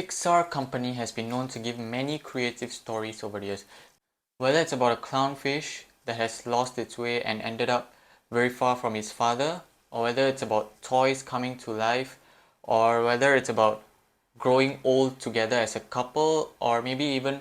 Pixar company has been known to give many creative stories over the years. Whether it's about a clownfish that has lost its way and ended up very far from its father, or whether it's about toys coming to life, or whether it's about growing old together as a couple, or maybe even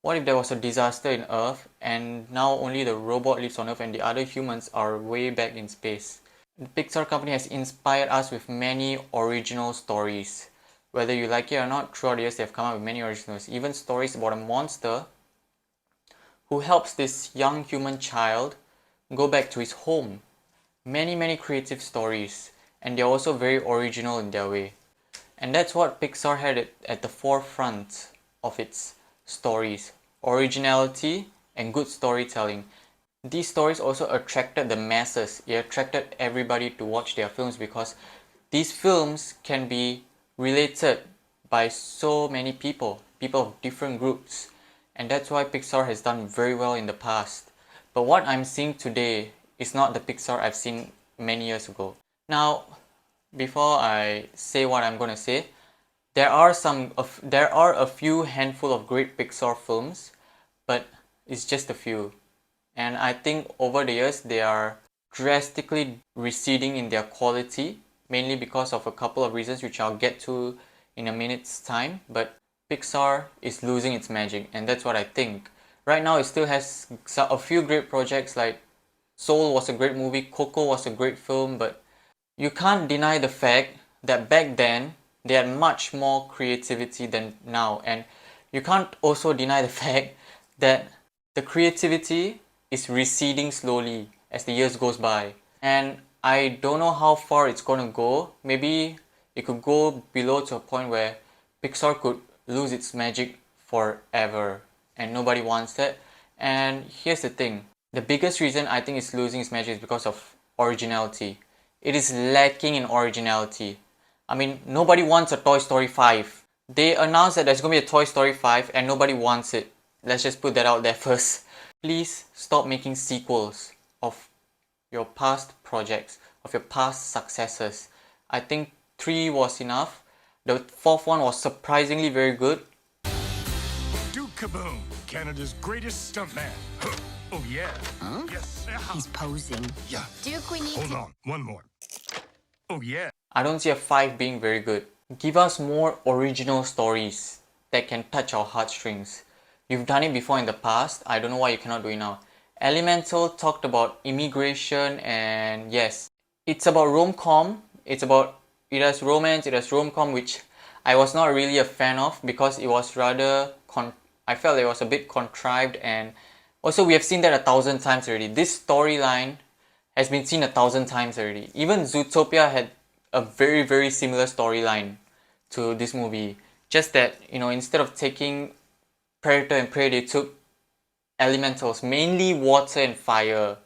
what if there was a disaster in Earth and now only the robot lives on Earth and the other humans are way back in space. The Pixar company has inspired us with many original stories. Whether you like it or not, throughout the years they have come up with many originals. Even stories about a monster who helps this young human child go back to his home. Many creative stories, and they're also very original in their way. And that's what Pixar had at the forefront of its stories: originality and good storytelling. These stories also attracted the masses. It attracted everybody to watch their films because these films can be related by so many people of different groups. And that's why Pixar has done very well in the past. But what I'm seeing today is not the Pixar I've seen many years ago. Now, before I say what I'm going to say, there are a few handful of great Pixar films, but it's just a few. And I think over the years they are drastically receding in their quality, mainly because of a couple of reasons which I'll get to in a minute's time. But Pixar is losing its magic, and that's what I think. Right now it still has a few great projects, like Soul was a great movie, Coco was a great film, but you can't deny the fact that back then they had much more creativity than now. And you can't also deny the fact that the creativity is receding slowly as the years goes by. And I don't know how far it's going to go. Maybe it could go below to a point where Pixar could lose its magic forever, and nobody wants that. And here's the thing. The biggest reason I think it's losing its magic is because of originality. It is lacking in originality. I mean, nobody wants a Toy Story 5. They announced that there's going to be a Toy Story 5 and nobody wants it. Let's just put that out there first. Please stop making sequels of your past projects, of your past successes. I think 3 was enough. The 4th one was surprisingly very good. Duke Kaboom, Canada's greatest stuntman. Oh yeah. Huh? Yes. He's posing. Yeah. Duke, we need Hold on, one more. Oh yeah. I don't see a 5 being very good. Give us more original stories that can touch our heartstrings. You've done it before in the past, I don't know why you cannot do it now. Elemental talked about immigration, and yes, it's about rom-com. It has romance, it has rom-com, which I was not really a fan of because it was rather, I felt it was a bit contrived, and also we have seen that 1,000 times already. This storyline has been seen 1,000 times already. Even Zootopia had a very similar storyline to this movie. Just that, instead of taking Predator and Prey, they took elementals, mainly water and fire.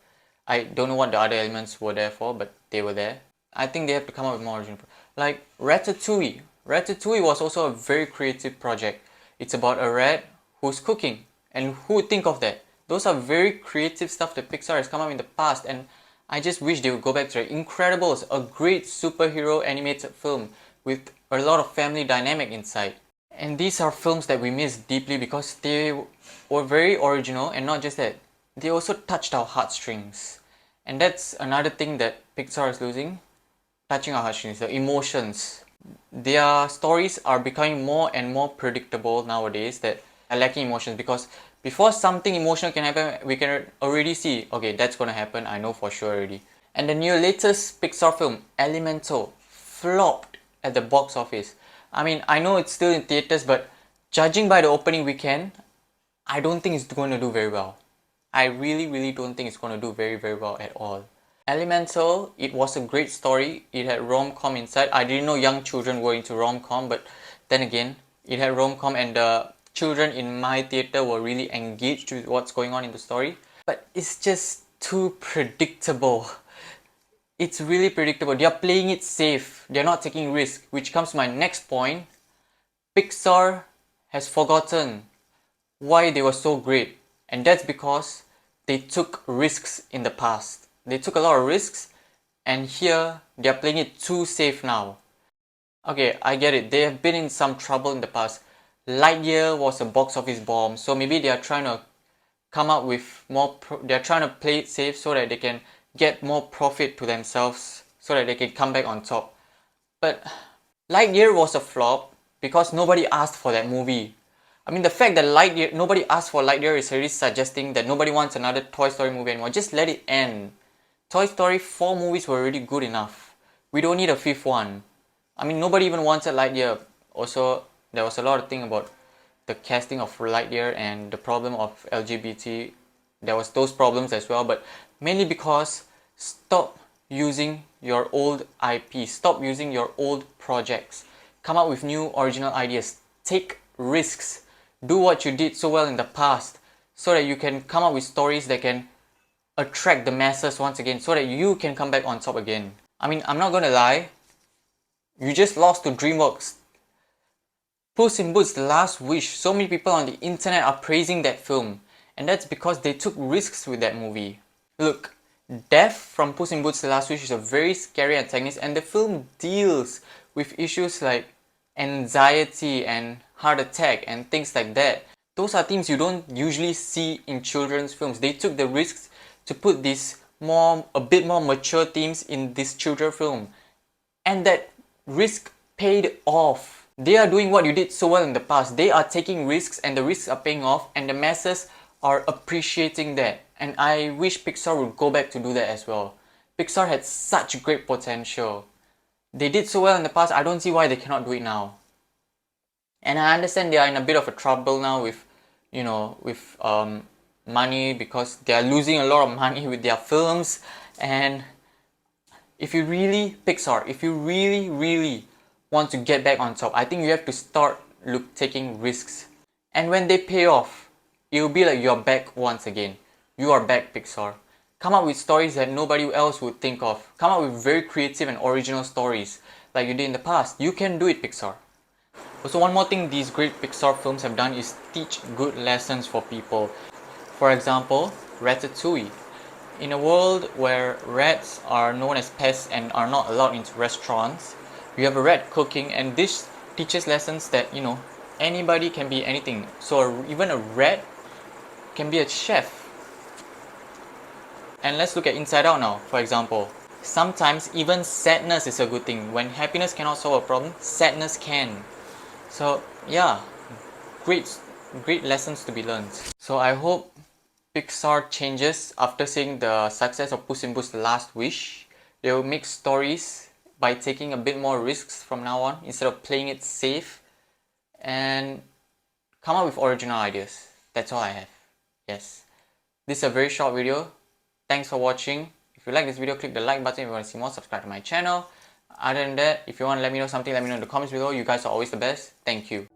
I don't know what the other elements were there for, but they were there. I think they have to come up with more original. Like Ratatouille. Ratatouille was also a very creative project. It's about a rat who's cooking. And who would think of that? Those are very creative stuff that Pixar has come up in the past, and I just wish they would go back to it. Incredibles, a great superhero animated film with a lot of family dynamic inside. And these are films that we miss deeply because they were very original, and not just that, they also touched our heartstrings. And that's another thing that Pixar is losing, touching our heartstrings, the emotions. Their stories are becoming more and more predictable nowadays, that are lacking emotions, because before something emotional can happen, we can already see, okay, that's gonna happen, I know for sure already. And the new latest Pixar film, Elemental, flopped at the box office. I mean, I know it's still in theaters, but judging by the opening weekend, I don't think it's going to do very well. I really don't think it's going to do very well at all. Elemental, it was a great story. It had rom-com inside. I didn't know young children were into rom-com, but then again, it had rom-com, and the children in my theater were really engaged with what's going on in the story. But it's just too predictable. It's really predictable. They are playing it safe. They're not taking risks, which comes to my next point. Pixar has forgotten why they were so great, and that's because they took risks in the past. They took a lot of risks, and here they're playing it too safe now. Okay, I get it. They have been in some trouble in the past. Lightyear was a box office bomb, so maybe they are trying to come up with more. They're trying to play it safe so that they can get more profit to themselves, so that they can come back on top. But Lightyear was a flop because nobody asked for that movie. I mean, the fact that nobody asked for Lightyear is already suggesting that nobody wants another Toy Story movie anymore. Just let it end. Toy Story 4 movies were already good enough. We don't need a fifth one. I mean, nobody even wanted Lightyear. Also, there was a lot of thing about the casting of Lightyear and the problem of LGBT. There was those problems as well, but mainly because stop using your old IP, stop using your old projects, come up with new original ideas, take risks, do what you did so well in the past, so that you can come up with stories that can attract the masses once again, so that you can come back on top again. I mean, I'm not gonna lie, you just lost to DreamWorks. Puss in Boots: The Last Wish. So many people on the internet are praising that film, and that's because they took risks with that movie. Look, Death from Puss in Boots: The Last Wish is a very scary antagonist, and the film deals with issues like anxiety and heart attack and things like that. Those are themes you don't usually see in children's films. They took the risks to put these a bit more mature themes in this children's film, and that risk paid off. They are doing what you did so well in the past. They are taking risks and the risks are paying off, and the masses are appreciating that. And I wish Pixar would go back to do that as well. Pixar had such great potential. They did so well in the past, I don't see why they cannot do it now. And I understand they are in a bit of a trouble now with, money, because they are losing a lot of money with their films. And if you really want to get back on top, I think you have to start taking risks. And when they pay off, it will be like you're back once again. You are back, Pixar. Come up with stories that nobody else would think of. Come up with very creative and original stories like you did in the past. You can do it, Pixar. Also, one more thing these great Pixar films have done is teach good lessons for people. For example, Ratatouille. In a world where rats are known as pests and are not allowed into restaurants, you have a rat cooking, and this teaches lessons that, anybody can be anything. So even a rat can be a chef. And let's look at Inside Out now, for example. Sometimes even sadness is a good thing. When happiness cannot solve a problem, sadness can. So yeah, great lessons to be learned. So I hope Pixar changes after seeing the success of Puss in Boots: The Last Wish. They will make stories by taking a bit more risks from now on instead of playing it safe, and come up with original ideas. That's all I have. Yes. This is a very short video. Thanks for watching. If you like this video, click the like button. If you want to see more, subscribe to my channel. Other than that, if you want to let me know something, let me know in the comments below. You guys are always the best. Thank you.